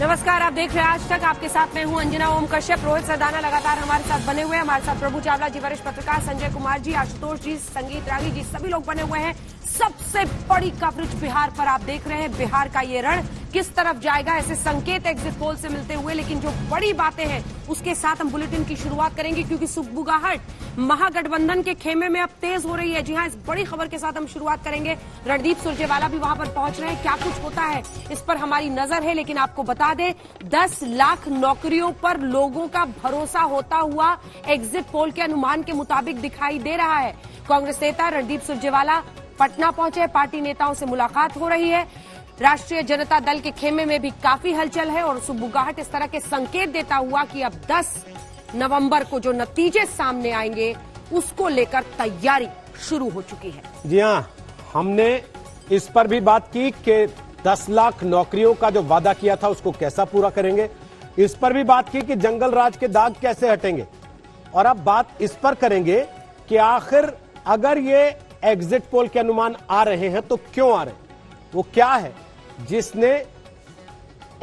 नमस्कार, आप देख रहे हैं आज तक। आपके साथ मैं हूं अंजना ओम कश्यप। रोहित सरदाना लगातार हमारे साथ बने हुए हैं। हमारे साथ प्रभु चावला जी, वरिष्ठ पत्रकार, संजय कुमार जी, आशुतोष जी, संगीत रागी जी, सभी लोग बने हुए हैं। सबसे बड़ी कवरेज बिहार पर आप देख रहे हैं। बिहार का ये रण किस तरफ जाएगा, ऐसे संकेत एग्जिट पोल से मिलते हुए, लेकिन जो बड़ी बातें हैं उसके साथ हम बुलेटिन की शुरुआत करेंगे, क्योंकि सुगबुगाहट महागठबंधन के खेमे में अब तेज हो रही है। जी हां, इस बड़ी खबर के साथ हम शुरुआत करेंगे। रणदीप सुरजेवाला भी वहां पर पहुंच रहे हैं। क्या कुछ होता है इस पर हमारी नजर है, लेकिन आपको बता दें 10 लाख नौकरियों पर लोगों का भरोसा होता हुआ एग्जिट पोल के अनुमान के मुताबिक दिखाई दे रहा है। कांग्रेस नेता रणदीप सुरजेवाला पटना पहुंचे, पार्टी नेताओं से मुलाकात हो रही है। राष्ट्रीय जनता दल के खेमे में भी काफी हलचल है और सुगबुगाहट इस तरह के संकेत देता हुआ कि अब 10 नवंबर को जो नतीजे सामने आएंगे उसको लेकर तैयारी शुरू हो चुकी है। जी हां, हमने इस पर भी बात की कि 10 लाख नौकरियों का जो वादा किया था उसको कैसा पूरा करेंगे। इस पर भी बात की कि जंगल राज के दाग कैसे हटेंगे। और अब बात इस पर करेंगे कि आखिर अगर ये एग्जिट पोल के अनुमान आ रहे हैं तो क्यों आ रहे हैं, वो क्या है जिसने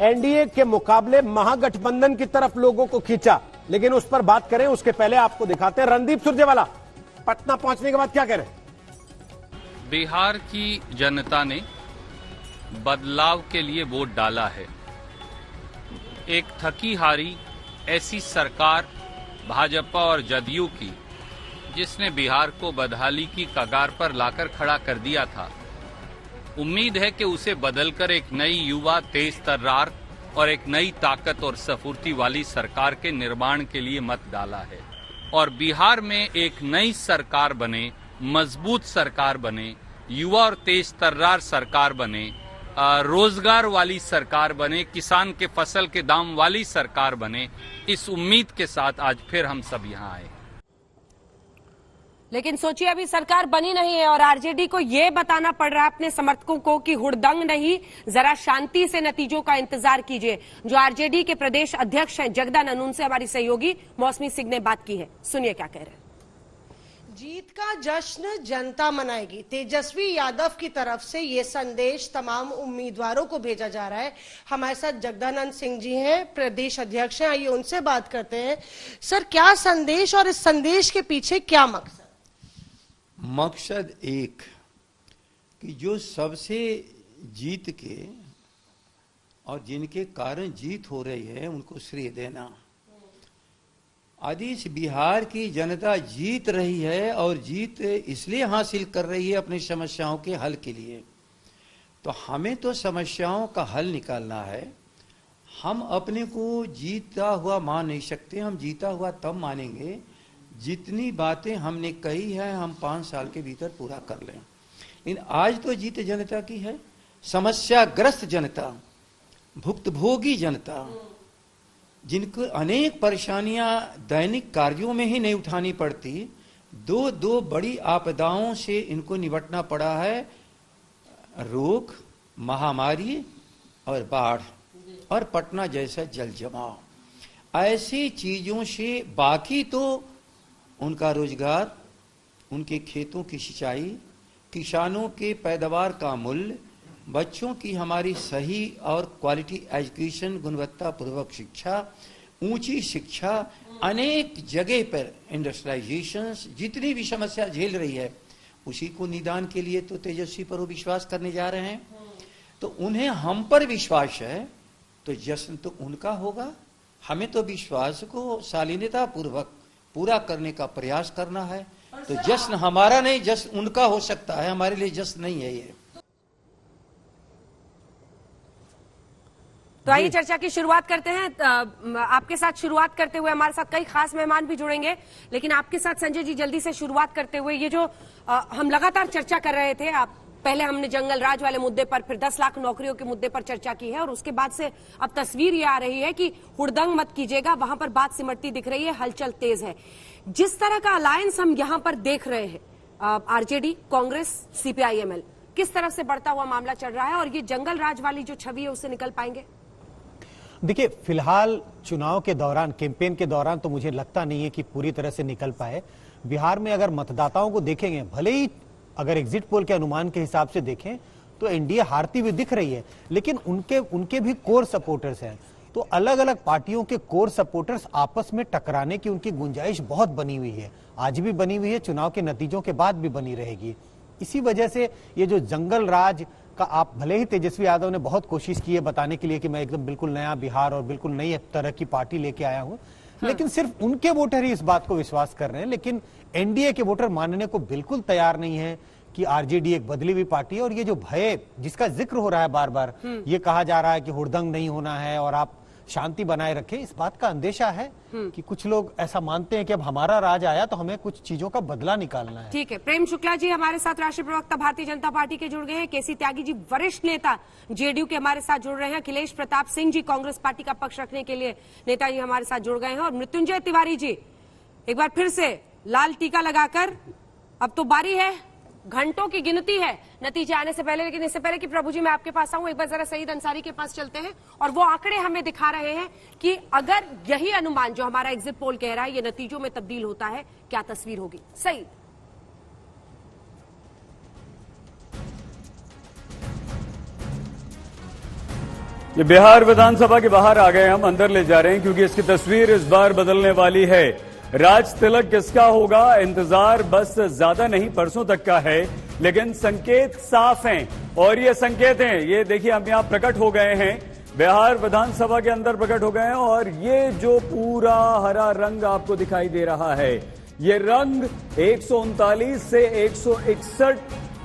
एनडीए के मुकाबले महागठबंधन की तरफ लोगों को खींचा। लेकिन उस पर बात करें उसके पहले आपको दिखाते हैं रणदीप सुरजेवाला पटना पहुंचने के बाद क्या कह रहे हैं। बिहार की जनता ने बदलाव के लिए वोट डाला है। एक थकी हारी ऐसी सरकार भाजपा और जदयू की, जिसने बिहार को बदहाली की कगार पर लाकर खड़ा कर दिया था। उम्मीद है कि उसे बदलकर एक नई युवा, तेज तर्रार और एक नई ताकत और स्फूर्ति वाली सरकार के निर्माण के लिए मत डाला है। और बिहार में एक नई सरकार बने, मजबूत सरकार बने, युवा और तेज तर्रार सरकार बने, रोजगार वाली सरकार बने, किसान के फसल के दाम वाली सरकार बने, इस उम्मीद के साथ आज फिर हम सब यहाँ आए। लेकिन सोचिए, अभी सरकार बनी नहीं है और आरजेडी को यह बताना पड़ रहा है अपने समर्थकों को कि हुड़दंग नहीं, जरा शांति से नतीजों का इंतजार कीजिए। जो आरजेडी के प्रदेश अध्यक्ष हैं जगदानंद, उनसे हमारी सहयोगी मौसमी सिंह ने बात की है। सुनिए क्या कह रहे हैं। जीत का जश्न जनता मनाएगी, तेजस्वी यादव की तरफ से ये संदेश तमाम उम्मीदवारों को भेजा जा रहा है। हमारे साथ जगदानंद सिंह जी हैं, प्रदेश अध्यक्ष हैं, आइए उनसे बात करते हैं। सर, क्या संदेश और इस संदेश के पीछे क्या मकसद? मकसद एक कि जो सबसे जीत के और जिनके कारण जीत हो रही है उनको श्रेय देना। आदि बिहार की जनता जीत रही है और जीत इसलिए हासिल कर रही है अपनी समस्याओं के हल के लिए। तो हमें तो समस्याओं का हल निकालना है। हम अपने को जीता हुआ मान नहीं सकते, हम जीता हुआ तब मानेंगे जितनी बातें हमने कही है हम 5 साल के भीतर पूरा कर लें। लेकिन आज तो जीत जनता की है, समस्याग्रस्त जनता, भुक्तभोगी जनता, जिनको अनेक परेशानियां दैनिक कार्यों में ही नहीं उठानी पड़ती, दो बड़ी आपदाओं से इनको निपटना पड़ा है, रोग, महामारी और बाढ़ और पटना जैसा जल जमाव। ऐसी चीजों से बाकी तो उनका रोजगार, उनके खेतों की सिंचाई, किसानों के पैदावार का मूल्य, बच्चों की हमारी सही और क्वालिटी एजुकेशन, गुणवत्ता पूर्वक शिक्षा, ऊंची शिक्षा, अनेक जगह पर इंडस्ट्रियलाइजेशन, जितनी भी समस्या झेल रही है उसी को निदान के लिए तो तेजस्वी पर वो विश्वास करने जा रहे हैं। तो उन्हें हम पर विश्वास है तो जश्न तो उनका होगा। हमें तो विश्वास को शालीनता पूर्वक पूरा करने का प्रयास करना है। तो जश्न हमारा नहीं, जश्न उनका हो सकता है, हमारे लिए जश्न नहीं है ये। तो आइए चर्चा की शुरुआत करते हैं। आपके साथ शुरुआत करते हुए हमारे साथ कई खास मेहमान भी जुड़ेंगे, लेकिन आपके साथ संजय जी जल्दी से शुरुआत करते हुए, ये जो हम लगातार चर्चा कर रहे थे, आप पहले हमने जंगल राज वाले मुद्दे पर, फिर 10 लाख नौकरियों के मुद्दे पर चर्चा की है और उसके बाद से अब तस्वीर ये आ रही है कि हुड़दंग मत कीजिएगा, वहां पर बात सिमटती दिख रही है, हलचल तेज है। जिस तरह का अलायंस हम यहां पर देख रहे हैं, आरजेडी, कांग्रेस, सीपीआईएमएल, किस तरह से बढ़ता हुआ मामला चल रहा है और ये जंगल राज वाली जो छवि है उससे निकल पाएंगे? देखिए, फिलहाल चुनाव के दौरान, कैंपेन के दौरान तो मुझे लगता नहीं है कि पूरी तरह से निकल पाए। बिहार में अगर मतदाताओं को देखेंगे, भले ही अगर एग्जिट पोल के अनुमान के हिसाब से देखें तो एनडीए हारती हुई दिख रही है, लेकिन उनके भी कोर सपोर्टर्स हैं। तो अलग अलग पार्टियों के कोर सपोर्टर्स आपस में टकराने की उनकी गुंजाइश बहुत बनी हुई है, आज भी बनी हुई है, चुनाव के नतीजों के बाद भी बनी रहेगी। इसी वजह से ये जो जंगल राज का, आप भले ही तेजस्वी यादव ने बहुत कोशिश की है बताने के लिए कि मैं एकदम बिल्कुल नया बिहार और बिल्कुल नई तरह की पार्टी लेके आया हूं, लेकिन सिर्फ उनके वोटर ही इस बात को विश्वास कर रहे हैं, लेकिन एनडीए के वोटर मानने को बिल्कुल तैयार नहीं है कि आरजेडी एक बदली हुई पार्टी है। और ये जो भय जिसका जिक्र हो रहा है बार बार, ये कहा जा रहा है कि हुड़दंग नहीं होना है और आप शांति बनाए रखें, इस बात का अंदेशा है कि कुछ लोग ऐसा मानते हैं कि अब हमारा राज आया तो हमें कुछ चीजों का बदला निकालना है। ठीक है, प्रेम शुक्ला जी हमारे साथ राष्ट्रीय प्रवक्ता भारतीय जनता पार्टी के जुड़ गए हैं, केसी त्यागी जी वरिष्ठ नेता जेडीयू के हमारे साथ जुड़ रहे हैं, अखिलेश प्रताप सिंह जी कांग्रेस पार्टी का पक्ष रखने के लिए नेताजी हमारे साथ जुड़ गए हैं, और मृत्युंजय तिवारी जी एक बार फिर से लाल टीका लगाकर, अब तो बारी है, घंटों की गिनती है नतीजे आने से पहले। लेकिन इससे पहले कि प्रभु जी मैं आपके पास आऊं, एक बार जरा सईद अंसारी के पास चलते हैं और वो आंकड़े हमें दिखा रहे हैं कि अगर यही अनुमान जो हमारा एग्जिट पोल कह रहा है ये नतीजों में तब्दील होता है, क्या तस्वीर होगी। सईद। ये बिहार विधानसभा के बाहर आ गए, हम अंदर ले जा रहे हैं क्योंकि इसकी तस्वीर इस बार बदलने वाली है। राज तिलक किसका होगा, इंतजार बस ज्यादा नहीं परसों तक का है, लेकिन संकेत साफ हैं और ये संकेत हैं, ये देखिए हम यहां प्रकट हो गए हैं, बिहार विधानसभा के अंदर प्रकट हो गए हैं। और ये जो पूरा हरा रंग आपको दिखाई दे रहा है, ये रंग 139 से 161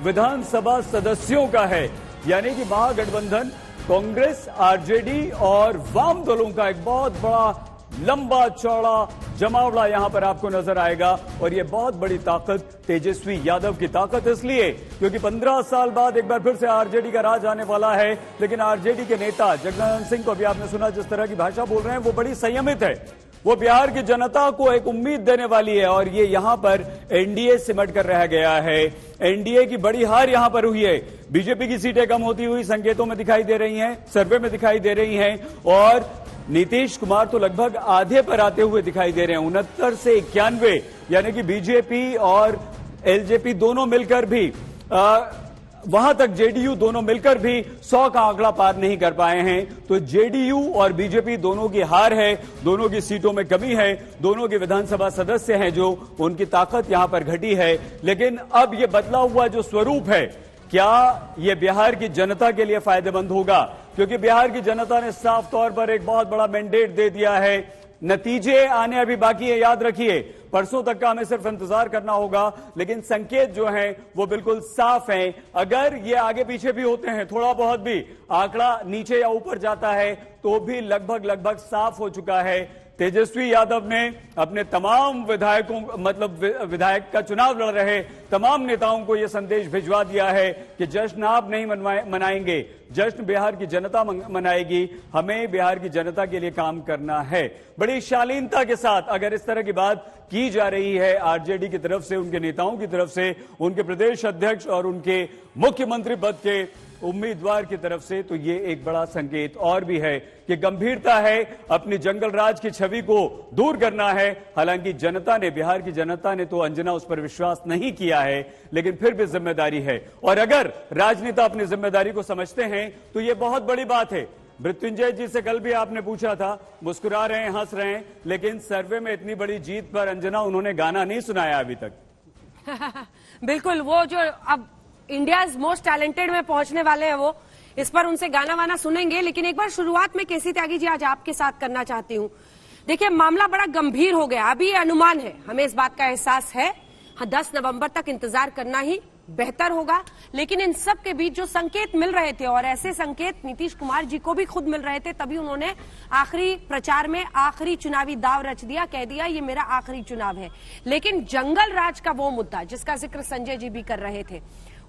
विधानसभा सदस्यों का है, यानी कि महागठबंधन कांग्रेस, आरजेडी और वाम दलों का एक बहुत बड़ा लंबा चौड़ा जमावड़ा यहां पर आपको नजर आएगा। और यह बहुत बड़ी ताकत तेजस्वी यादव की ताकत इसलिए क्योंकि 15 साल बाद एक बार फिर से आरजेडी का राज आने वाला है। लेकिन आरजेडी के नेता जगदानंद सिंह को अभी आपने सुना, जिस तरह की भाषा बोल रहे हैं वो बड़ी संयमित है, वो बिहार की जनता को एक उम्मीद देने वाली है। और ये यहां पर एनडीए सिमट कर रह गया है, एनडीए की बड़ी हार यहां पर हुई है। बीजेपी की सीटें कम होती हुई संकेतों में दिखाई दे रही हैं, सर्वे में दिखाई दे रही हैं, और नीतीश कुमार तो लगभग आधे पर आते हुए दिखाई दे रहे हैं, 69 से 91, यानी कि बीजेपी और एलजेपी दोनों मिलकर भी वहां तक जेडीयू दोनों मिलकर भी 100 का आंकड़ा पार नहीं कर पाए हैं। तो जेडीयू और बीजेपी दोनों की हार है, दोनों की सीटों में कमी है, दोनों के विधानसभा सदस्य हैं जो उनकी ताकत यहां पर घटी है। लेकिन अब यह बदला हुआ जो स्वरूप है, क्या यह बिहार की जनता के लिए फायदेमंद होगा? क्योंकि बिहार की जनता ने साफ तौर पर एक बहुत बड़ा मैंडेट दे दिया है। नतीजे आने अभी बाकी है, याद रखिए, परसों तक का हमें सिर्फ इंतजार करना होगा, लेकिन संकेत जो हैं वो बिल्कुल साफ हैं। अगर ये आगे पीछे भी होते हैं, थोड़ा बहुत भी आंकड़ा नीचे या ऊपर जाता है, तो भी लगभग साफ हो चुका है। तेजस्वी यादव ने अपने तमाम विधायकों, मतलब विधायक का चुनाव लड़ रहे तमाम नेताओं को यह संदेश भिजवा दिया है कि जश्न आप नहीं मनाएंगे, जश्न बिहार की जनता मनाएगी, हमें बिहार की जनता के लिए काम करना है। बड़ी शालीनता के साथ अगर इस तरह की बात की जा रही है आरजेडी की तरफ से, उनके नेताओं की तरफ से, उनके प्रदेश अध्यक्ष और उनके मुख्यमंत्री पद के उम्मीदवार की तरफ से, तो ये एक बड़ा संकेत और भी है कि गंभीरता है, अपनी जंगल राज की छवि को दूर करना है। हालांकि जनता ने, बिहार की जनता ने तो अंजना उस पर विश्वास नहीं किया है, लेकिन फिर भी जिम्मेदारी है। और अगर राजनेता अपनी जिम्मेदारी को समझते हैं तो ये बहुत बड़ी बात है। मृत्युंजय जी से कल भी आपने पूछा था, मुस्कुरा रहे हैं, हंस रहे हैं, लेकिन सर्वे में इतनी बड़ी जीत पर अंजना उन्होंने गाना नहीं सुनाया अभी तक। बिल्कुल, वो जो अब इंडिया मोस्ट टैलेंटेड में पहुंचने वाले हैं, वो इस पर उनसे गाना वाना सुनेंगे। लेकिन एक बार शुरुआत में केसी त्यागी जी आज आपके साथ करना चाहती हूं। देखिए, मामला बड़ा गंभीर हो गया, अभी ये अनुमान है, हमें इस बात का एहसास है, 10 नवंबर तक इंतजार करना ही बेहतर होगा। लेकिन इन सब के बीच जो संकेत मिल रहे थे, और ऐसे संकेत नीतीश कुमार जी को भी खुद मिल रहे थे, तभी उन्होंने आखिरी प्रचार में आखिरी चुनावी दाव रच दिया, कह दिया ये मेरा आखिरी चुनाव है। लेकिन जंगल राज का वो मुद्दा जिसका जिक्र संजय जी भी कर रहे थे,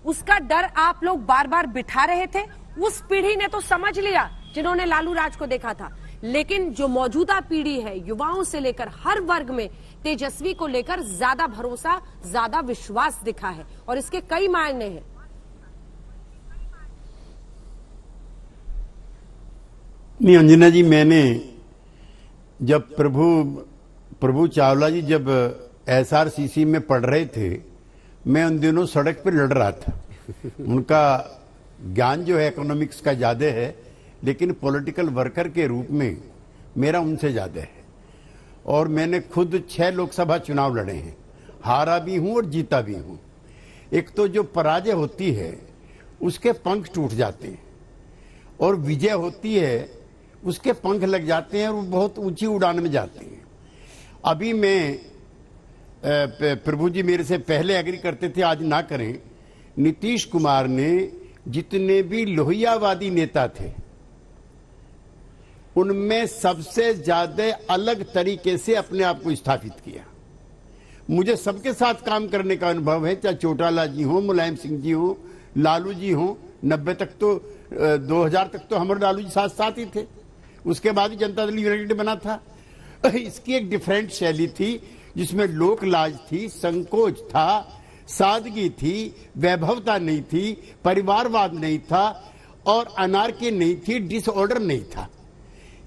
उसका डर आप लोग बार बार बिठा रहे थे। उस पीढ़ी ने तो समझ लिया जिन्होंने लालू राज को देखा था, लेकिन जो मौजूदा पीढ़ी है, युवाओं से लेकर हर वर्ग में तेजस्वी को लेकर ज्यादा भरोसा, ज्यादा विश्वास दिखा है, और इसके कई मायने हैं। नहीं अंजना जी, मैंने जब प्रभु चावला जी जब एसआरसीसी में पढ़ रहे थे, मैं उन दिनों सड़क पर लड़ रहा था। उनका ज्ञान जो है इकोनॉमिक्स का ज्यादा है, लेकिन पॉलिटिकल वर्कर के रूप में मेरा उनसे ज्यादा है। और मैंने खुद 6 लोकसभा चुनाव लड़े हैं, हारा भी हूं और जीता भी हूं। एक तो जो पराजय होती है उसके पंख टूट जाते हैं, और विजय होती है उसके पंख लग जाते हैं और वो बहुत ऊंची उड़ान में जाते हैं। अभी मैं प्रभु जी मेरे से पहले एग्री करते थे, आज ना करें। नीतीश कुमार ने जितने भी लोहियावादी नेता थे उनमें सबसे ज्यादा अलग तरीके से अपने आप को स्थापित किया। मुझे सबके साथ काम करने का अनुभव है, चाहे चौटाला जी हो, मुलायम सिंह जी हो, लालू जी हो। 90 तक तो 2000 तक तो हमारे लालू जी साथ साथ ही थे, उसके बाद ही जनता दल यूनाइटेड बना था। इसकी एक डिफरेंट शैली थी जिसमें लोक लाज थी, संकोच था, सादगी थी, वैभवता नहीं थी, परिवारवाद नहीं था और अनार्की नहीं थी, डिसऑर्डर नहीं था।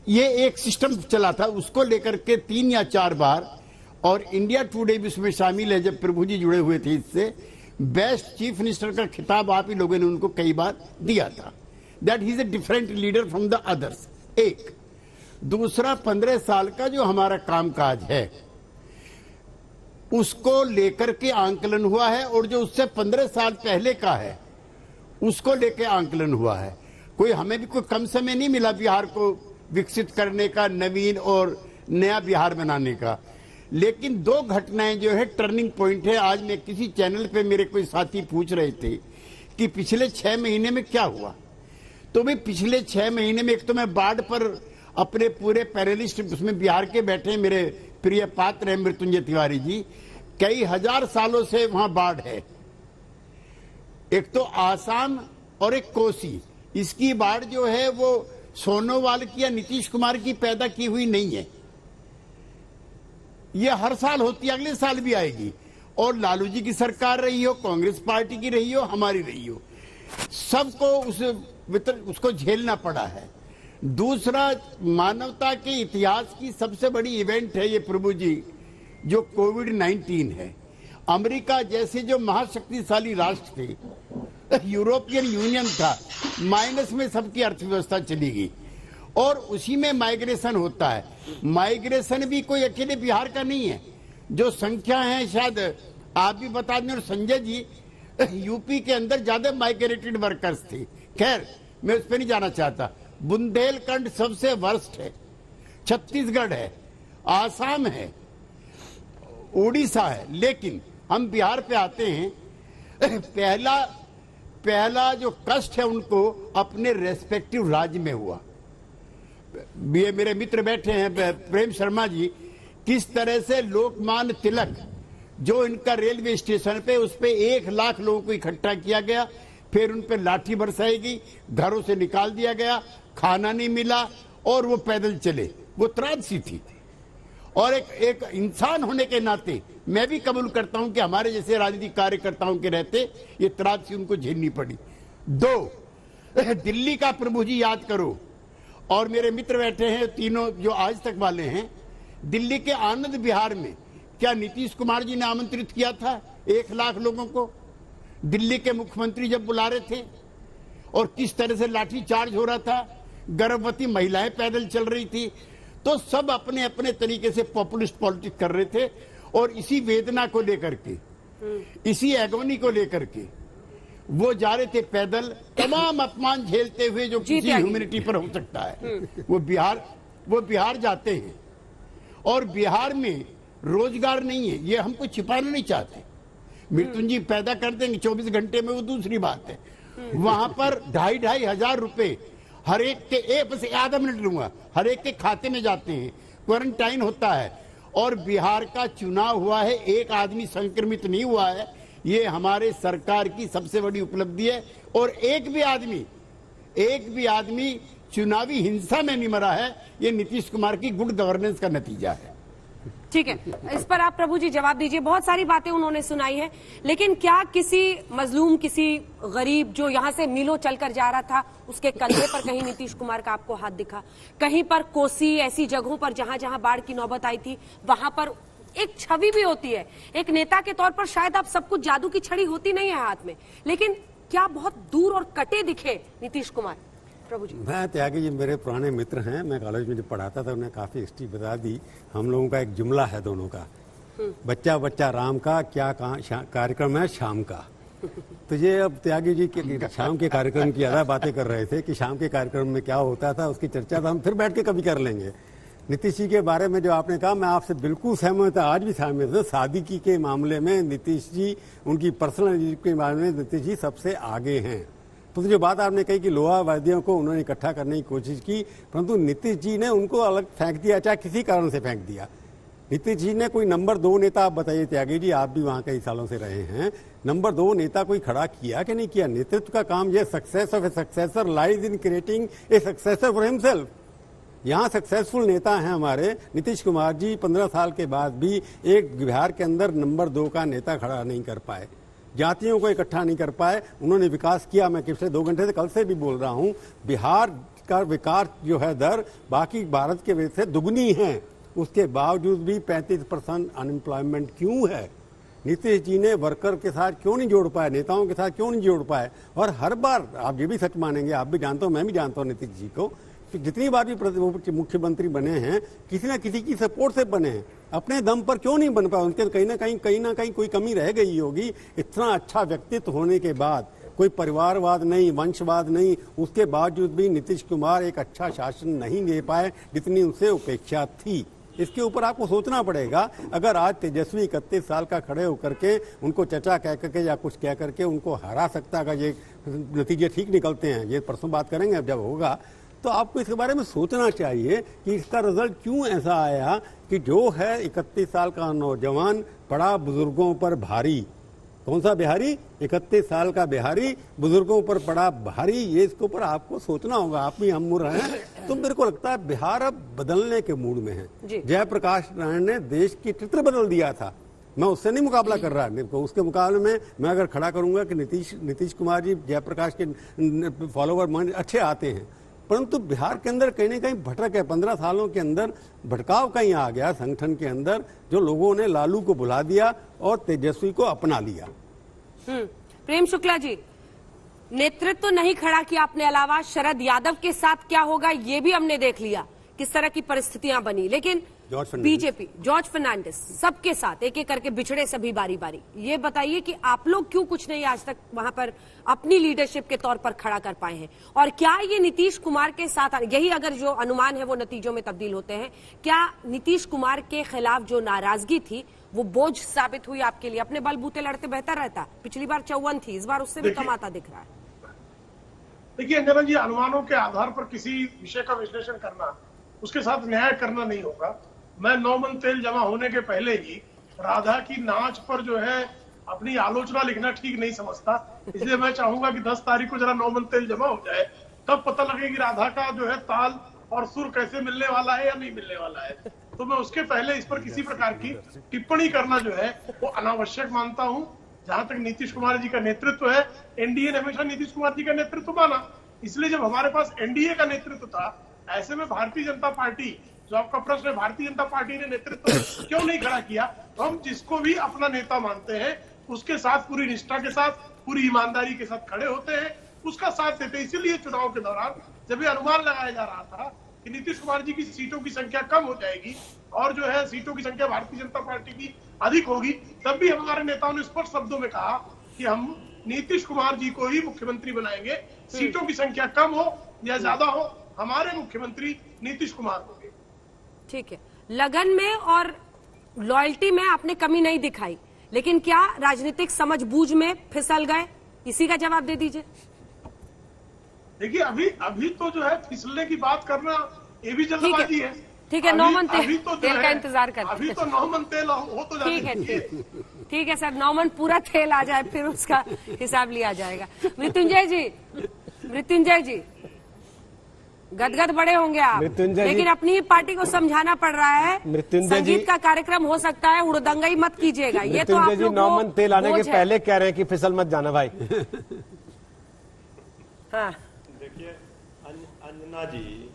ये एक सिस्टम चला था, उसको लेकर के 3 या 4 बार, और इंडिया टुडे भी उसमें शामिल है जब प्रभु जी जुड़े हुए थे इससे, बेस्ट चीफ मिनिस्टर का खिताब आप ही लोगों ने उनको कई बार दिया था। That he is a different leader from the others. एक दूसरा, 15 साल का जो हमारा कामकाज है उसको लेकर के आंकलन हुआ है, और जो उससे 15 साल पहले का है उसको लेकर आंकलन हुआ है। कोई हमें भी कोई कम समय नहीं मिला बिहार को विकसित करने का, नवीन और नया बिहार बनाने का। लेकिन 2 घटनाएं जो है टर्निंग पॉइंट है। आज मैं किसी चैनल पे मेरे कोई साथी पूछ रहे थे कि पिछले 6 महीने में क्या हुआ, तो भाई पिछले 6 महीने में एक तो मैं बाढ़ पर अपने पूरे पैनलिस्ट उसमें बिहार के बैठे, मेरे प्रिय पात्र हैं मृत्युंजय तिवारी जी, कई हजार सालों से वहां बाढ़ है। एक तो आसाम और एक कोसी, इसकी बाढ़ जो है वो सोनोवाल की या नीतीश कुमार की पैदा की हुई नहीं है, ये हर साल होती है, अगले साल भी आएगी। और लालू जी की सरकार रही हो, कांग्रेस पार्टी की रही हो, हमारी रही हो, सबको उसको झेलना पड़ा है। दूसरा, मानवता के इतिहास की सबसे बड़ी इवेंट है ये प्रभु जी, जो कोविड-19 है। अमेरिका जैसे जो महाशक्तिशाली राष्ट्र थे, यूरोपियन यूनियन था, माइनस में सबकी अर्थव्यवस्था चली गई, और उसी में माइग्रेशन होता है। माइग्रेशन भी कोई अकेले बिहार का नहीं है, जो संख्या है शायद आप भी बता दें। और संजय जी, यूपी के अंदर ज्यादा माइग्रेटेड वर्कर्स थे। खैर मैं उस पर नहीं जाना चाहता। बुंदेलखंड सबसे वर्स्ट है, छत्तीसगढ़ है, आसाम है, उड़ीसा है। लेकिन हम बिहार पे आते हैं, पहला जो कष्ट है उनको अपने रेस्पेक्टिव राज्य में हुआ। ये मेरे मित्र बैठे हैं प्रेम शर्मा जी, किस तरह से लोकमान्य तिलक, जो इनका रेलवे स्टेशन पे, उस पे 1 लाख लोगों को इकट्ठा किया गया, फिर उन पे लाठी बरसाई गई, घरों से निकाल दिया गया, खाना नहीं मिला और वो पैदल चले। वो त्रासदी थी। और एक इंसान होने के नाते मैं भी कबूल करता हूं कि हमारे जैसे राजनीतिक कार्यकर्ताओं के रहते ये त्रासदी उनको झेलनी पड़ी। 2, दिल्ली का प्रभु जी याद करो, और मेरे मित्र बैठे हैं तीनों जो आज तक वाले हैं, दिल्ली के आनंद विहार में क्या नीतीश कुमार जी ने आमंत्रित किया था 1 लाख लोगों को? दिल्ली के मुख्यमंत्री जब बुला रहे थे, और किस तरह से लाठी चार्ज हो रहा था, गर्भवती महिलाएं पैदल चल रही थी। तो सब अपने अपने तरीके से पॉपुलिस्ट पॉलिटिक्स कर रहे थे, और इसी वेदना को लेकर के, इसी एगोनी को लेकर के वो जा रहे थे पैदल, तमाम अपमान झेलते हुए जो किसी ह्यूमैनिटी पर हो सकता है। वो बिहार जाते हैं, और बिहार में रोजगार नहीं है, ये हमको छिपाना नहीं चाहते। मृत्युंजय पैदा कर देंगे 24 घंटे में, वो दूसरी बात है। वहां पर 2,500 हजार रुपए हर एक के, बस आधा मिनट लूंगा, हर एक के खाते में जाते हैं, क्वारंटाइन होता है। और बिहार का चुनाव हुआ है, एक आदमी संक्रमित नहीं हुआ है, ये हमारे सरकार की सबसे बड़ी उपलब्धि है। और एक भी आदमी चुनावी हिंसा में नहीं मरा है, ये नीतीश कुमार की गुड गवर्नेंस का नतीजा है। ठीक है, इस पर आप प्रभु जी जवाब दीजिए। बहुत सारी बातें उन्होंने सुनाई है, लेकिन क्या किसी मजलूम, किसी गरीब जो यहां से मीलों चलकर जा रहा था, उसके कंधे पर कहीं नीतीश कुमार का आपको हाथ दिखा? कहीं पर कोसी, ऐसी जगहों पर जहां जहां बाढ़ की नौबत आई थी, वहां पर एक छवि भी होती है। एक नेता के तौर पर शायद आप सब कुछ, जादू की छड़ी होती नहीं है हाथ में, लेकिन क्या बहुत दूर और कटे दिखे नीतीश कुमार? प्रभु जी। मैं त्यागी जी मेरे पुराने मित्र हैं, मैं कॉलेज में जब पढ़ाता था उन्हें काफी हिस्ट्री बता दी। हम लोगों का एक जुमला है दोनों का, बच्चा बच्चा राम का, क्या कार्यक्रम है शाम का। तो ये अब त्यागी जी के शाम के कार्यक्रम की ज्यादा बातें कर रहे थे कि शाम के कार्यक्रम में क्या होता था, उसकी चर्चा तो हम फिर बैठ के कभी कर लेंगे। नीतीश जी के बारे में जो आपने कहा, मैं आपसे बिल्कुल सहमत था, आज भी सहमत हूं। सादगी के मामले में नीतीश जी, उनकी पर्सनल के मामले में नीतीश जी सबसे आगे हैं। तो जो बात आपने कही कि लोहा वादियों को उन्होंने इकट्ठा करने की कोशिश की, परंतु नीतीश जी ने उनको अलग फेंक दिया, चाहे किसी कारण से फेंक दिया। नीतीश जी ने कोई नंबर 2 नेता, आप बताइए त्यागी जी, आप भी वहां कई सालों से रहे हैं, नंबर 2 नेता कोई खड़ा किया कि नहीं किया? नेतृत्व का काम, ये success of A successor lies in creating a successor for himself. यहाँ सक्सेसफुल नेता हैं हमारे नीतीश कुमार जी, 15 साल के बाद भी एक बिहार के अंदर नंबर 2 का नेता खड़ा नहीं कर पाए, जातियों को इकट्ठा नहीं कर पाए। उन्होंने विकास किया, मैं पिछले 2 घंटे से कल से भी बोल रहा हूँ, बिहार का विकास जो है दर बाकी भारत के वजह से दुगनी है, उसके बावजूद भी 35% अनएम्प्लॉयमेंट क्यों है? नीतीश जी ने वर्कर के साथ क्यों नहीं जोड़ पाए, नेताओं के साथ क्यों नहीं जोड़ पाए? और हर बार आप ये भी सच मानेंगे, आप भी जानते हो, मैं भी जानता हूँ नीतीश जी को, जितनी बार भी मुख्यमंत्री बने हैं किसी न किसी की सपोर्ट से बने हैं, अपने दम पर क्यों नहीं बन पाए? उनके कहीं ना कहीं कोई कमी रह गई होगी। इतना अच्छा व्यक्तित्व होने के बाद, कोई परिवारवाद नहीं, वंशवाद नहीं, उसके बावजूद भी नीतीश कुमार एक अच्छा शासन नहीं दे पाए जितनी उनसे अपेक्षा थी। इसके ऊपर आपको सोचना पड़ेगा। अगर आज तेजस्वी 31 साल का खड़े होकर के उनको चचा कह करके या कुछ कह करके उनको हरा सकता, अगर ये नतीजे ठीक निकलते हैं, ये परसों बात करेंगे अब जब होगा, तो आपको इसके बारे में सोचना चाहिए कि इसका रिजल्ट क्यों ऐसा आया कि जो है 31 साल का नौजवान पड़ा बुजुर्गों पर भारी। कौन सा बिहारी? 31 साल का बिहारी बुजुर्गों पर पड़ा भारी। ये इसके ऊपर आपको सोचना होगा। आप भी हम हैं, तो मेरे को लगता है बिहार अब बदलने के मूड में है। जयप्रकाश नारायण ने देश की चित्र बदल दिया था, मैं उससे नहीं मुकाबला कर रहा है। उसके मुकाबले में मैं अगर खड़ा करूंगा कि नीतीश कुमार जी जयप्रकाश के फॉलोवर अच्छे आते हैं, परंतु बिहार के अंदर कहीं न कहीं भटक है। 15 सालों के अंदर भटकाव कहीं आ गया संगठन के अंदर, जो लोगों ने लालू को भुला दिया और तेजस्वी को अपना लिया। प्रेम शुक्ला जी, नेतृत्व तो नहीं खड़ा किया आपने, अलावा शरद यादव के साथ क्या होगा ये भी हमने देख लिया, किस तरह की परिस्थितियां बनी। लेकिन बीजेपी, जॉर्ज फर्नांडिस, सबके साथ एक एक करके बिछड़े सभी बारी बारी। ये बताइए कि आप लोग क्यों कुछ नहीं आज तक वहां पर अपनी लीडरशिप के तौर पर खड़ा कर पाए हैं, और क्या ये नीतीश कुमार के साथ, यही अगर जो अनुमान है वो नतीजों में तब्दील होते हैं, क्या नीतीश कुमार के खिलाफ जो नाराजगी थी वो बोझ साबित हुई आपके लिए? अपने बलबूते लड़ते बेहतर रहता। पिछली बार 54 थी, इस बार उससे भी कम आता दिख रहा है। देखिए अंजना जी, अनुमानों के आधार पर किसी विषय का विश्लेषण करना, उसके साथ न्याय करना नहीं होगा। मैं 9 मन तेल जमा होने के पहले ही राधा की नाच पर जो है अपनी आलोचना लिखना ठीक नहीं समझता, इसलिए मैं चाहूंगा कि 10 तारीख को जरा 9 मन तेल जमा हो जाए, तब पता लगेगी राधा का जो है ताल और सुर कैसे मिलने वाला है या नहीं मिलने वाला है। तो मैं उसके पहले इस पर किसी प्रकार की टिप्पणी करना जो है वो अनावश्यक मानता हूं। जहां तक नीतीश कुमार जी का नेतृत्व है, एनडीए ने हमेशा नीतीश कुमार जी का नेतृत्व माना, इसलिए जब हमारे पास एनडीए का नेतृत्व था, ऐसे में भारतीय जनता पार्टी, जो आपका प्रश्न है, भारतीय जनता पार्टी ने नेतृत्व क्यों नहीं खड़ा किया? तो हम जिसको भी अपना नेता मानते हैं उसके साथ पूरी निष्ठा के साथ, पूरी ईमानदारी के साथ खड़े होते हैं, उसका साथ देते हैं। इसीलिए चुनाव के दौरान जब ये अनुमान लगाया जा रहा था कि नीतीश कुमार जी की सीटों की संख्या कम हो जाएगी और जो है सीटों की संख्या भारतीय जनता पार्टी की अधिक होगी, तब भी हमारे नेताओं ने स्पष्ट शब्दों में कहा कि हम नीतीश कुमार जी को ही मुख्यमंत्री बनाएंगे, सीटों की संख्या कम हो या ज्यादा हो, हमारे मुख्यमंत्री नीतीश कुमार होंगे। ठीक है, लगन में और लॉयल्टी में आपने कमी नहीं दिखाई, लेकिन क्या राजनीतिक समझबूझ में फिसल गए? इसी का जवाब दे दीजिए। देखिए अभी तो जो है फिसलने की बात करना ये भी जल्दबाजी है। ठीक है, 9 मन तेल का इंतजार करते हैं। अभी तो 9 मन तेल हो तो ठीक है, ठीक है सर, 9 मन पूरा तेल आ जाए फिर उसका हिसाब लिया जाएगा। मृत्युंजय जी गदगद बड़े होंगे आप, लेकिन अपनी पार्टी को समझाना पड़ रहा है। संगीत का कार्यक्रम हो सकता है, हुड़दंगई मत कीजिएगा। ये तो आप लोग 9 मन तेल आने के पहले कह रहे हैं कि फिसल मत जाना भाई। हाँ देखिए अंजना जी,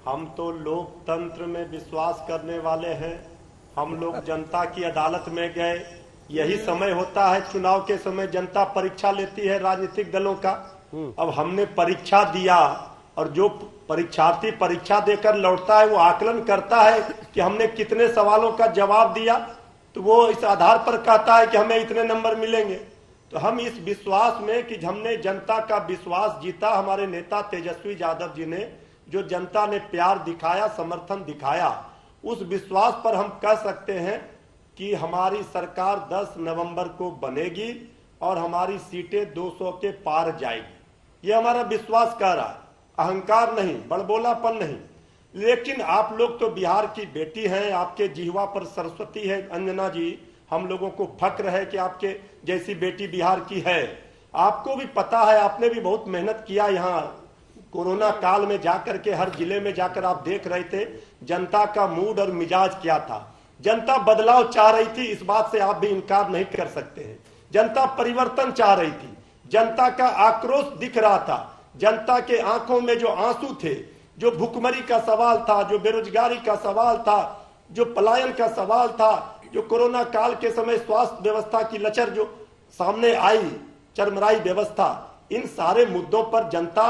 हम तो लोकतंत्र में विश्वास करने वाले हैं। हम लोग जनता की अदालत में गए, यही समय होता है चुनाव के समय, जनता परीक्षा लेती है राजनीतिक दलों का। अब हमने परीक्षा दिया और जो परीक्षार्थी परीक्षा देकर लौटता है वो आकलन करता है कि हमने कितने सवालों का जवाब दिया, तो वो इस आधार पर कहता है कि हमें इतने नंबर मिलेंगे। तो हम इस विश्वास में कि हमने जनता का विश्वास जीता, हमारे नेता तेजस्वी यादव जी ने जो जनता ने प्यार दिखाया, समर्थन दिखाया, उस विश्वास पर हम कह सकते हैं कि हमारी सरकार 10 नवंबर को बनेगी और हमारी सीटें 200 के पार जाएगी। ये हमारा विश्वास कह रहा है, अहंकार नहीं, बड़बोलापन नहीं। लेकिन आप लोग तो बिहार की बेटी हैं, आपके जिह्वा पर सरस्वती है अंजना जी, हम लोगों को फक्र है कि आपके जैसी बेटी बिहार की है। आपको भी पता है, आपने भी बहुत मेहनत किया, यहाँ कोरोना काल में जाकर के हर जिले में जाकर आप देख रहे थे जनता का मूड और मिजाज क्या था। जनता बदलाव चाह रही थी, इस बात से आप भी इनकार नहीं कर सकते हैं। जनता परिवर्तन चाह रही थी, जनता का आक्रोश दिख रहा था, जनता के आंखों में जो आंसू थे, जो भुखमरी का सवाल था, जो बेरोजगारी का सवाल था, जो पलायन का सवाल था, जो कोरोना काल के समय स्वास्थ्य व्यवस्था की लचर जो सामने आई, चरमराई व्यवस्था, इन सारे मुद्दों पर जनता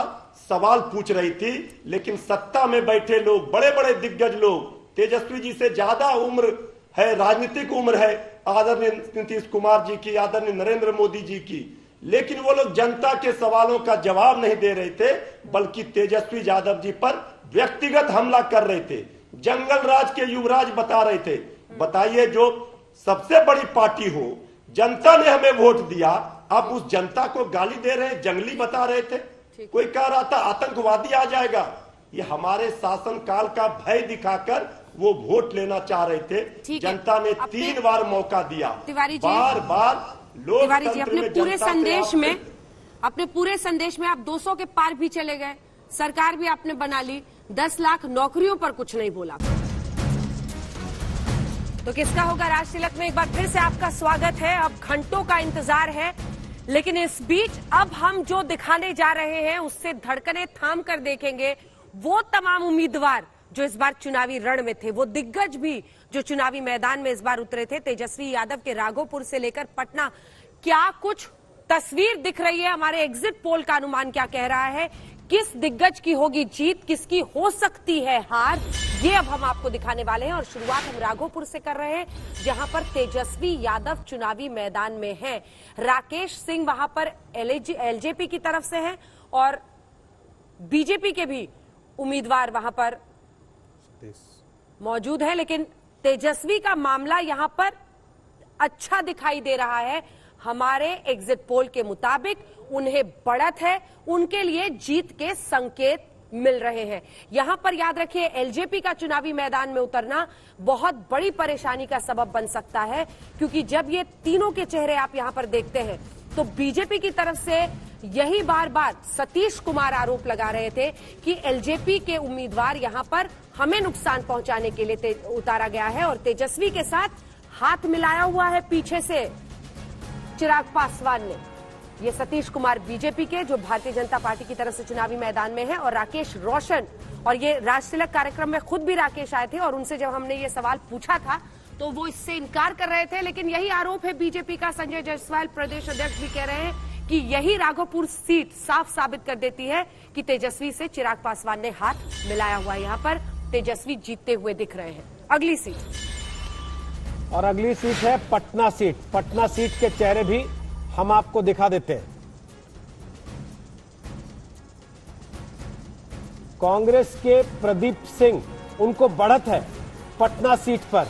सवाल पूछ रही थी। लेकिन सत्ता में बैठे लोग, बड़े बड़े दिग्गज लोग, तेजस्वी जी से ज्यादा उम्र है, राजनीतिक उम्र है आदरणीय नीतीश कुमार जी की, आदरणीय नरेंद्र मोदी जी की, लेकिन वो लोग जनता के सवालों का जवाब नहीं दे रहे थे, बल्कि तेजस्वी यादव जी पर व्यक्तिगत हमला कर रहे थे, जंगल राज के युवराज बता रहे थे। बताइए, जो सबसे बड़ी पार्टी हो, जनता ने हमें वोट दिया, आप उस जनता को गाली दे रहे हैं, जंगली बता रहे थे। कोई कह रहा था आतंकवादी आ जाएगा। ये हमारे शासन काल का भय दिखाकर वो वोट लेना चाह रहे थे। जनता ने 3 बार मौका दिया, बार बार तिवारी जी अपने पूरे संदेश में आप 200 के पार भी चले गए, सरकार भी आपने बना ली, 10 लाख नौकरियों पर कुछ नहीं बोला। तो किसका होगा राज तिलक में एक बार फिर से आपका स्वागत है। अब घंटों का इंतजार है, लेकिन इस बीच अब हम जो दिखाने जा रहे हैं उससे धड़कने थाम कर देखेंगे वो तमाम उम्मीदवार जो इस बार चुनावी रण में थे, वो दिग्गज भी जो चुनावी मैदान में इस बार उतरे थे। तेजस्वी यादव के राघोपुर से लेकर पटना, क्या कुछ तस्वीर दिख रही है? हमारे एग्जिट पोल का अनुमान क्या कह रहा है? किस दिग्गज की होगी जीत, किसकी हो सकती है हार, ये अब हम आपको दिखाने वाले हैं। और शुरुआत हम राघोपुर से कर रहे हैं, जहां पर तेजस्वी यादव चुनावी मैदान में हैं। राकेश सिंह वहां पर एलजेपी की तरफ से हैं और बीजेपी के भी उम्मीदवार वहां पर मौजूद है, लेकिन तेजस्वी का मामला यहां पर अच्छा दिखाई दे रहा है। हमारे एग्जिट पोल के मुताबिक उन्हें बढ़त है, उनके लिए जीत के संकेत मिल रहे हैं। यहां पर याद रखिए, एलजेपी का चुनावी मैदान में उतरना बहुत बड़ी परेशानी का सबब बन सकता है, क्योंकि जब ये तीनों के चेहरे आप यहां पर देखते हैं तो बीजेपी की तरफ से यही बार बार सतीश कुमार आरोप लगा रहे थे कि एलजेपी के उम्मीदवार यहां पर हमें नुकसान पहुंचाने के लिए उतारा गया है, और तेजस्वी के साथ हाथ मिलाया हुआ है पीछे से चिराग पासवान ने। ये सतीश कुमार बीजेपी के, जो भारतीय जनता पार्टी की तरफ से चुनावी मैदान में है, और राकेश रोशन, और ये राज तिलक कार्यक्रम में खुद भी राकेश आए थे और उनसे जब हमने ये सवाल पूछा था तो वो इससे इनकार कर रहे थे, लेकिन यही आरोप है बीजेपी का। संजय जायसवाल प्रदेश अध्यक्ष भी कह रहे हैं कि यही राघोपुर सीट साफ साबित कर देती है कि तेजस्वी से चिराग पासवान ने हाथ मिलाया हुआ है। यहाँ पर तेजस्वी जीतते हुए दिख रहे हैं। अगली सीट, और अगली सीट है पटना सीट। पटना सीट के चेहरे भी हम आपको दिखा देते हैं। कांग्रेस के प्रदीप सिंह, उनको बढ़त है पटना सीट पर।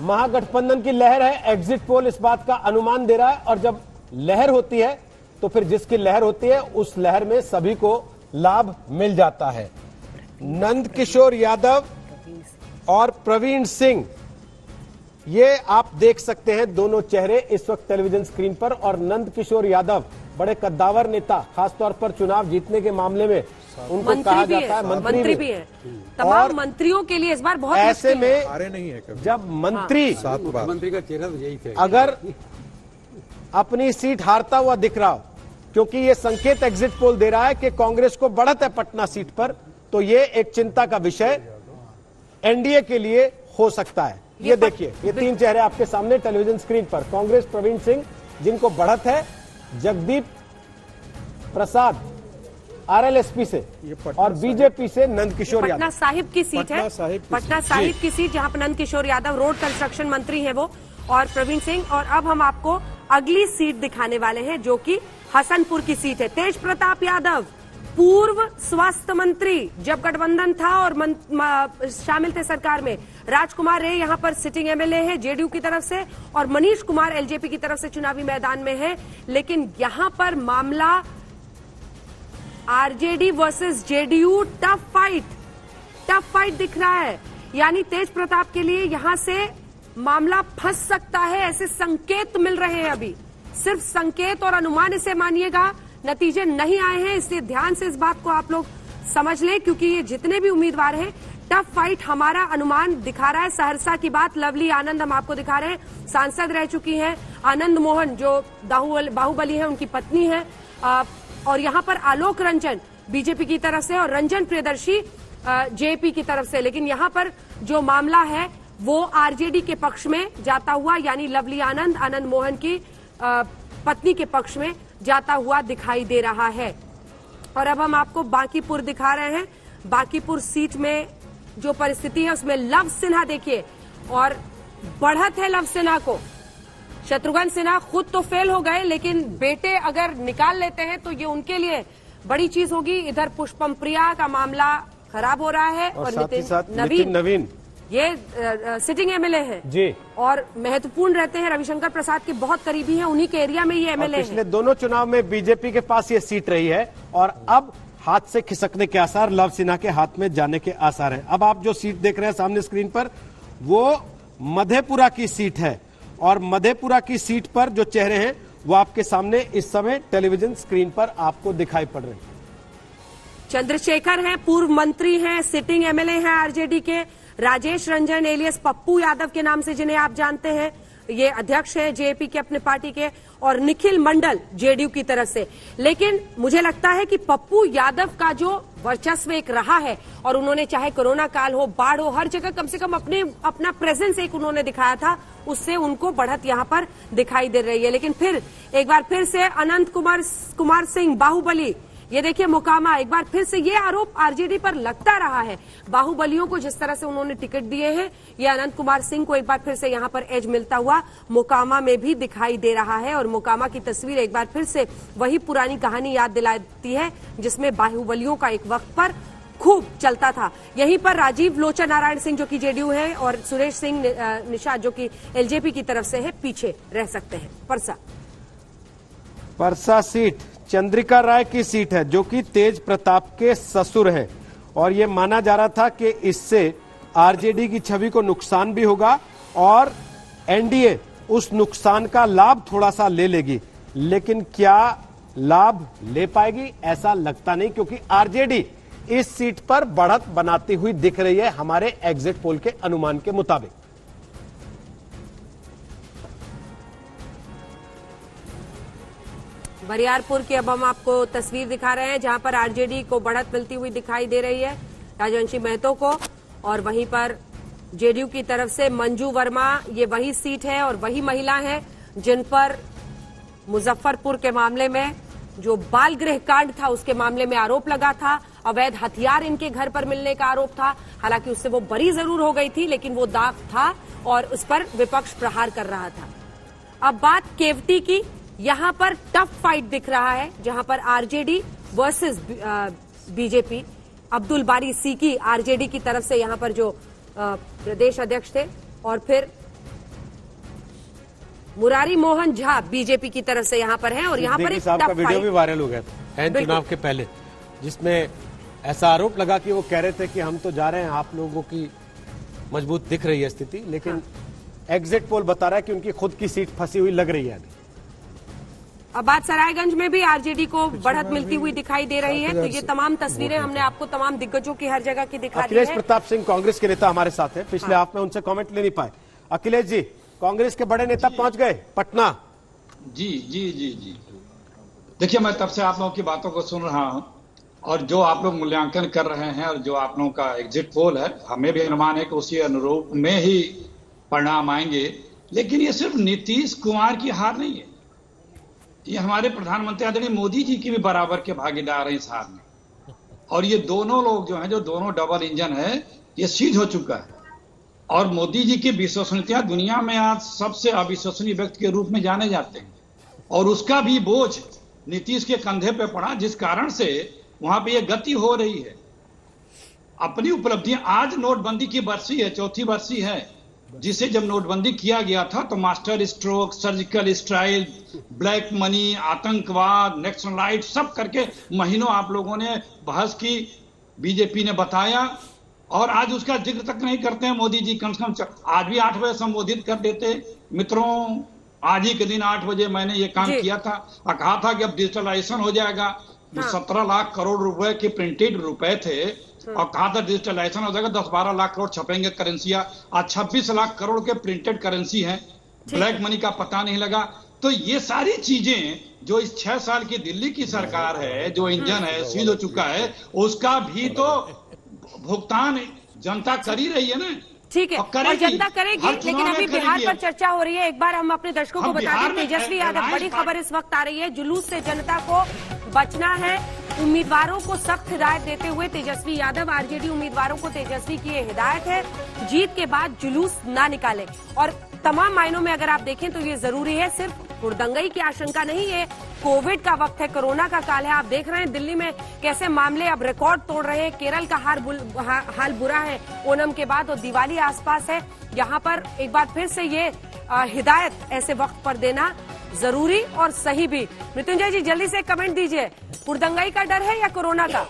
महागठबंधन की लहर है, एग्जिट पोल इस बात का अनुमान दे रहा है, और जब लहर होती है तो फिर जिसकी लहर होती है उस लहर में सभी को लाभ मिल जाता है। नंद किशोर यादव और प्रवीण सिंह, ये आप देख सकते हैं दोनों चेहरे इस वक्त टेलीविजन स्क्रीन पर। और नंद किशोर यादव बड़े कद्दावर नेता, खासतौर पर चुनाव जीतने के मामले में उनको कहा जाता है मंत्री भी है। तमाम मंत्रियों के लिए इस बार बहुत ऐसे में नहीं है जब मंत्री का चेहरा तो यही थे, अगर अपनी सीट हारता हुआ दिख रहा हो, क्योंकि ये संकेत एग्जिट पोल दे रहा है कि कांग्रेस को बढ़त है पटना सीट पर, तो ये एक चिंता का विषय एनडीए के लिए हो सकता है। ये देखिए, ये 3 चेहरे आपके सामने टेलीविजन स्क्रीन पर। कांग्रेस प्रवीण सिंह जिनको बढ़त है, जगदीप प्रसाद आरएलएसपी से और बीजेपी से नंदकिशोर यादव। पटना साहिब की सीट है, पटना साहिब की सीट, जहां पर नंदकिशोर यादव रोड कंस्ट्रक्शन मंत्री हैं वो, और प्रवीण सिंह। और अब हम आपको अगली सीट दिखाने वाले हैं जो कि हसनपुर की सीट है। तेज प्रताप यादव पूर्व स्वास्थ्य मंत्री जब गठबंधन था और शामिल थे सरकार में। राजकुमार रे यहाँ पर सिटिंग एमएलए है जेडीयू की तरफ से, और मनीष कुमार एलजेपी की तरफ से चुनावी मैदान में है। लेकिन यहाँ पर मामला RJD versus JDU, tough fight दिख रहा है। यानी तेज प्रताप के लिए यहां से मामला फंस सकता है, ऐसे संकेत मिल रहे हैं। अभी सिर्फ संकेत और अनुमान इसे मानिएगा, नतीजे नहीं आए हैं, इसलिए ध्यान से इस बात को आप लोग समझ लें, क्योंकि ये जितने भी उम्मीदवार हैं टफ फाइट हमारा अनुमान दिखा रहा है। सहरसा की बात, लवली आनंद हम आपको दिखा रहे हैं, सांसद रह चुकी हैं। आनंद मोहन जो बाहुबली है उनकी पत्नी है, और यहां पर आलोक रंजन बीजेपी की तरफ से और रंजन प्रियदर्शी जेपी की तरफ से। लेकिन यहां पर जो मामला है वो आरजेडी के पक्ष में जाता हुआ, यानी लवली आनंद मोहन की पत्नी के पक्ष में जाता हुआ दिखाई दे रहा है। और अब हम आपको बांकीपुर दिखा रहे हैं। बांकीपुर सीट में जो परिस्थिति है उसमें लव सिन्हा देखिए, और बढ़त है लव सिन्हा को। शत्रुघ्न सिन्हा खुद तो फेल हो गए, लेकिन बेटे अगर निकाल लेते हैं तो ये उनके लिए बड़ी चीज होगी। इधर पुष्पम प्रिया का मामला खराब हो रहा है, और साथ ही साथ नवीन ये सिटिंग एमएलए है जी, और महत्वपूर्ण रहते हैं, रविशंकर प्रसाद के बहुत करीबी हैं, उन्हीं के एरिया में ये एमएलए है। पिछले दोनों चुनाव में बीजेपी के पास ये सीट रही है, और अब हाथ से खिसकने के आसार, लव सिन्हा के हाथ में जाने के आसार है। अब आप जो सीट देख रहे हैं सामने स्क्रीन पर, वो मधेपुरा की सीट है, और मधेपुरा की सीट पर जो चेहरे हैं वो आपके सामने इस समय टेलीविजन स्क्रीन पर आपको दिखाई पड़ रहे हैं। चंद्रशेखर हैं, पूर्व मंत्री हैं, सिटिंग एमएलए हैं आरजेडी के। राजेश रंजन एलियस पप्पू यादव के नाम से जिन्हें आप जानते हैं, ये अध्यक्ष हैं जेपी के अपने पार्टी के, और निखिल मंडल जेडीयू की तरफ से। लेकिन मुझे लगता है कि पप्पू यादव का जो वर्चस्व एक रहा है, और उन्होंने चाहे कोरोना काल हो, बाढ़ हो, हर जगह कम से कम अपना प्रेजेंस एक उन्होंने दिखाया था, उससे उनको बढ़त यहां पर दिखाई दे रही है। लेकिन फिर एक बार फिर से अनंत कुमार सिंह बाहुबली, ये देखिए मोकामा, एक बार फिर से ये आरोप आरजेडी पर लगता रहा है। बाहुबलियों को जिस तरह से उन्होंने टिकट दिए हैं, ये अनंत कुमार सिंह को एक बार फिर से यहां पर एज मिलता हुआ मोकामा में भी दिखाई दे रहा है। और मोकामा की तस्वीर एक बार फिर से वही पुरानी कहानी याद दिलाती है जिसमें बाहुबलियों का एक वक्त पर खूब चलता था। यहीं पर राजीव लोचन नारायण सिंह जो कि जेडीयू है, और सुरेश सिंह निषाद जो कि एलजेपी की तरफ से है, पीछे रह सकते हैं। परसा सीट चंद्रिका राय की सीट है, जो कि तेज प्रताप के ससुर हैं, और ये माना जा रहा था कि इससे आरजेडी की छवि को नुकसान भी होगा और एनडीए उस नुकसान का लाभ थोड़ा सा ले लेगी। लेकिन क्या लाभ ले पाएगी? ऐसा लगता नहीं, क्योंकि आरजेडी इस सीट पर बढ़त बनाती हुई दिख रही है हमारे एग्जिट पोल के अनुमान के मुताबिक। बरियारपुर की अब हम आपको तस्वीर दिखा रहे हैं, जहां पर आरजेडी को बढ़त मिलती हुई दिखाई दे रही है, राजवंशी महतो को, और वहीं पर जेडीयू की तरफ से मंजू वर्मा। ये वही सीट है और वही महिला है जिन पर मुजफ्फरपुर के मामले में, जो बाल गृह कांड था उसके मामले में आरोप लगा था, अवैध हथियार इनके घर पर मिलने का आरोप था। हालांकि उससे वो बरी जरूर हो गई थी, लेकिन वो दाग था और उस पर विपक्ष प्रहार कर रहा था। अब बात केवटी की, यहां पर टफ फाइट दिख रहा है, जहां पर आरजेडी वर्सेस बीजेपी। अब्दुल बारी सीकी आरजेडी की तरफ से यहां पर जो प्रदेश अध्यक्ष थे, और फिर मुरारी मोहन झा बीजेपी की तरफ से यहां पर हैं, और यहां पर एक साहब का टफ वीडियो भी फाइट वायरल हो गया था चुनाव के पहले, जिसमें ऐसा आरोप लगा कि वो कह रहे थे कि हम तो जा रहे हैं, आप लोगों की मजबूत दिख रही है स्थिति, लेकिन एग्जिट पोल बता रहा है कि उनकी खुद की सीट फंसी हुई लग रही है अभी। अब बात सरायगंज में भी आरजेडी को बढ़त मिलती हुई दिखाई दे रही है। तो ये तमाम तस्वीरें हमने आपको तमाम दिग्गजों की हर जगह की दिखा दी है। अखिलेश प्रताप सिंह कांग्रेस के नेता हमारे साथ हैं, पिछले हाफ में उनसे कमेंट ले नहीं पाए। अखिलेश जी, कांग्रेस के बड़े नेता पहुंच गए पटना। जी जी जी जी देखिए, मैं तब से आप लोगों की बातों को सुन रहा हूं, और जो आप लोग मूल्यांकन कर रहे हैं और जो आप लोगों का एग्जिट पोल है, हमें भी अनुमान है कि उसी अनुरूप में ही परिणाम आएंगे। लेकिन ये सिर्फ नीतीश कुमार की हार नहीं है, ये हमारे प्रधानमंत्री आदरणीय मोदी जी की भी बराबर के भागीदार हैं इस हार में। और ये दोनों लोग जो हैं, जो दोनों डबल इंजन है, ये सीध हो चुका है। और मोदी जी की विश्वसनीयता दुनिया में आज सबसे अविश्वसनीय व्यक्ति के रूप में जाने जाते हैं, और उसका भी बोझ नीतीश के कंधे पे पड़ा, जिस कारण से वहां पे ये गति हो रही है। अपनी उपलब्धियां, आज नोटबंदी की बरसी है, चौथी बरसी है, जिसे जब नोटबंदी किया गया था तो master stroke, surgical strike, black money, आतंकवाद, नेशनलाइट, सब करके महीनों आप लोगों ने बहस की, बीजेपी ने बताया, और आज उसका जिक्र तक नहीं करते हैं मोदी जी। कम से कम आज भी 8 बजे संबोधित कर देते। मित्रों, आज ही के दिन 8 बजे मैंने ये काम किया था और कहा था कि अब डिजिटलाइजेशन हो जाएगा। जो 17 लाख करोड़ रुपए के प्रिंटेड रुपए थे, और कहा था डिजिटलाइजेशन हो जाएगा, 10-12 लाख करोड़ छपेंगे करेंसियां। आज 26 लाख करोड़ के प्रिंटेड करेंसी है, ब्लैक मनी का पता नहीं लगा। तो ये सारी चीजें जो इस 6 साल की दिल्ली की सरकार है, जो इंजन है, सीध हो चुका है, उसका भी तो भुगतान जनता कर ही रही है ना। ठीक है, और जनता करेगी, लेकिन अभी बिहार पर चर्चा हो रही है। एक बार हम अपने दर्शकों को बता दें, तेजस्वी यादव, बड़ी खबर इस वक्त आ रही है, जुलूस से जनता को बचना है। उम्मीदवारों को सख्त हिदायत देते हुए तेजस्वी यादव, आरजेडी उम्मीदवारों को तेजस्वी की ये हिदायत है, जीत के बाद जुलूस ना निकाले। और तमाम मायनों में अगर आप देखें तो ये जरूरी है, सिर्फ हुड़दंगई की आशंका नहीं है। कोविड का वक्त है, कोरोना का काल है। आप देख रहे हैं दिल्ली में कैसे मामले अब रिकॉर्ड तोड़ रहे हैं। केरल का हाल बुरा है ओणम के बाद, और दिवाली आसपास है। यहाँ पर एक बार फिर से ये हिदायत ऐसे वक्त पर देना जरूरी और सही भी। मृत्युंजय जी, जल्दी से कमेंट दीजिए, हुड़दंगई का डर है या कोरोना का?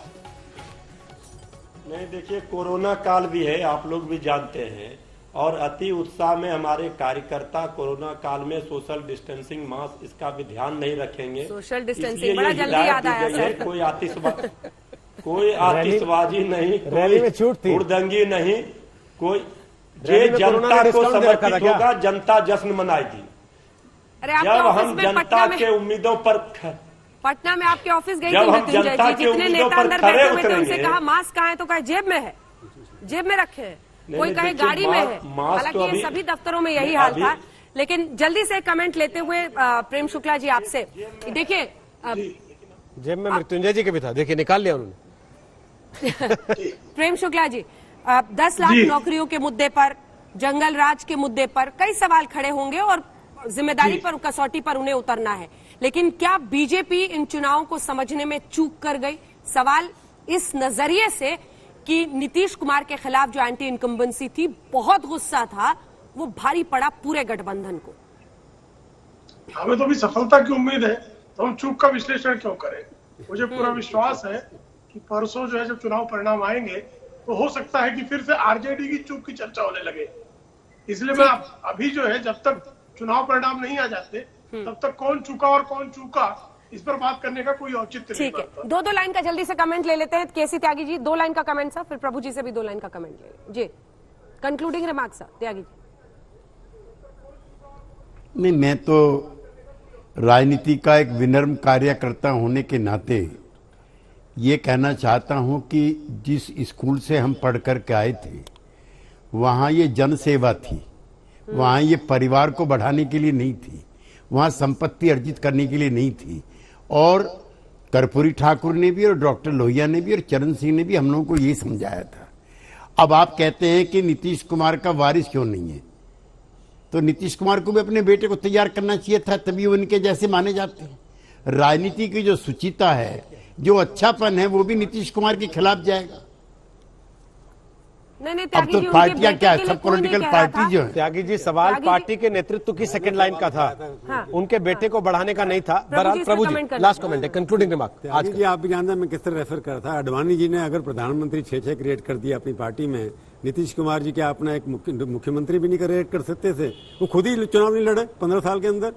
नहीं, देखिए, कोरोना काल भी है, आप लोग भी जानते हैं, और अति उत्साह में हमारे कार्यकर्ता कोरोना काल में सोशल डिस्टेंसिंग, मास्क, इसका भी ध्यान नहीं रखेंगे। सोशल डिस्टेंसिंग बड़ा जल्दी याद आया सर। कोई आतिशबाजी नहीं, कोई हुड़दंगी नहीं, कोई जनता को समर्पित होगा, जनता जश्न मनाएगी। जब हम जनता के उम्मीदों पर, पटना में आपके ऑफिस गई थी मृत्युंजय जी, जितने नेता अंदर बैठे हुए थे उनसे कहा मास्क कहाँ है, तो कहा जेब में है, जेब में रखे हैं, कोई कहे गाड़ी में है। हालांकि ये सभी दफ्तरों में यही हाल था। लेकिन जल्दी से कमेंट लेते हुए प्रेम शुक्ला जी आपसे, देखिए जेब में मृत्युंजय जी के भी था, देखिए निकाल लिया उन्होंने। प्रेम शुक्ला जी, 10 लाख नौकरियों के मुद्दे पर, जंगल राज के मुद्दे पर कई सवाल खड़े होंगे और जिम्मेदारी पर, कसौटी पर उन्हें उतरना है। लेकिन क्या बीजेपी इन चुनावों को समझने में चूक कर गई? सवाल इस नजरिए से कि नीतीश कुमार के खिलाफ जो एंटी इनकम्बेंसी थी, बहुत गुस्सा था, वो भारी पड़ा पूरे गठबंधन को। हमें तो भी सफलता की उम्मीद है, तो हम चूक का विश्लेषण क्यों करें? मुझे पूरा विश्वास है कि परसों जो है जब चुनाव परिणाम आएंगे तो हो सकता है कि फिर से आरजेडी की चूक की चर्चा होने लगे। इसलिए मैं अभी जो है, जब तक चुनाव परिणाम नहीं आ जाते तब तक कौन चूका और कौन चूका, इस पर बात करने का कोई औचित्य नहीं। ठीक है, 2 लाइन का जल्दी से कमेंट ले लेते हैं। केसी त्यागी जी, 2 लाइन का कमेंट सर, फिर प्रभु जी से भी 2 लाइन का कमेंट ले जी, concluding remark sir, Tyagi ji. नहीं, मैं तो राजनीति का एक विनम्र कार्यकर्ता होने के नाते ये कहना चाहता हूं कि जिस स्कूल से हम पढ़ कर के आए थे, वहां ये जन सेवा थी, वहां ये परिवार को बढ़ाने के लिए नहीं थी, वहां संपत्ति अर्जित करने के लिए नहीं थी। और कर्पूरी ठाकुर ने भी और डॉक्टर लोहिया ने भी और चरण सिंह ने भी हम लोगों को यही समझाया था। अब आप कहते हैं कि नीतीश कुमार का वारिस क्यों नहीं है, तो नीतीश कुमार को भी अपने बेटे को तैयार करना चाहिए था, तभी वो इनके जैसे माने जाते हैं। राजनीति की जो सुचिता है, जो अच्छापन है, वो भी नीतीश कुमार के खिलाफ जाएगा। नहीं, अब तो पार्टियां क्या है, सब पॉलिटिकल पार्टी जो है। त्यागी जी, सवाल पार्टी के नेतृत्व की सेकंड लाइन का था, उनके बेटे को बढ़ाने का नहीं था। बहरहाल प्रभु जी, लास्ट कमेंट है, कंक्लूडिंग रिमार्क। आज जी आप भी जानते हैं मैं किस तरह रेफर कर था। अडवाणी जी ने अगर प्रधानमंत्री 6 क्रिएट कर दिया अपनी पार्टी में, नीतीश कुमार जी क्या अपना एक मुख्यमंत्री भी नहीं क्रिएट कर सकते थे? वो खुद ही चुनाव नहीं लड़े 15 साल के अंदर।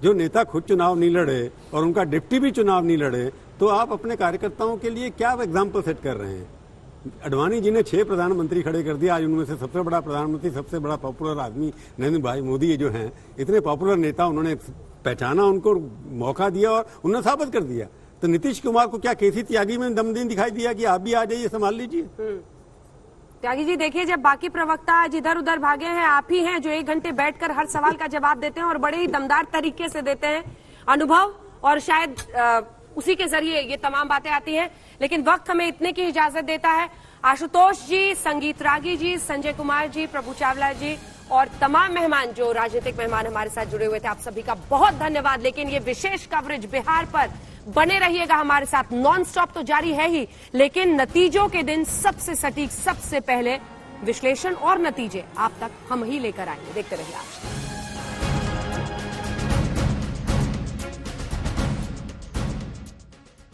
जो नेता खुद चुनाव नहीं लड़े और उनका डिप्टी भी चुनाव नहीं लड़े, तो आप अपने कार्यकर्ताओं के लिए क्या एग्जाम्पल सेट कर रहे हैं? अडवाणी जी ने 6 प्रधानमंत्री खड़े कर दिया। आज उनमें से सबसे बड़ा प्रधानमंत्री, सबसे बड़ा पॉपुलर आदमी नरेंद्र भाई मोदी जो हैं, इतने पॉपुलर नेता, उन्होंने पहचाना, उनको मौका दिया और उन्होंने साबित कर दिया। तो नीतीश कुमार को क्या केसी त्यागी में दमदीन दिखाई दिया कि आप भी आ जाइए, संभाल लीजिए? त्यागी जी, देखिए, जब बाकी प्रवक्ता आज इधर उधर भागे हैं, आप ही हैं जो 1 घंटे बैठकर हर सवाल का जवाब देते हैं और बड़े ही दमदार तरीके से देते हैं। अनुभव और शायद उसी के जरिए ये तमाम बातें आती हैं। लेकिन वक्त हमें इतने की इजाजत देता है। आशुतोष जी, संगीत रागी जी, संजय कुमार जी, प्रभु चावला जी और तमाम मेहमान जो राजनीतिक मेहमान हमारे साथ जुड़े हुए थे, आप सभी का बहुत धन्यवाद। लेकिन ये विशेष कवरेज बिहार पर बने रहिएगा हमारे साथ, नॉन स्टॉप तो जारी है ही, लेकिन नतीजों के दिन सबसे सटीक, सबसे पहले विश्लेषण और नतीजे आप तक हम ही लेकर आएंगे। देखते रहिए आज।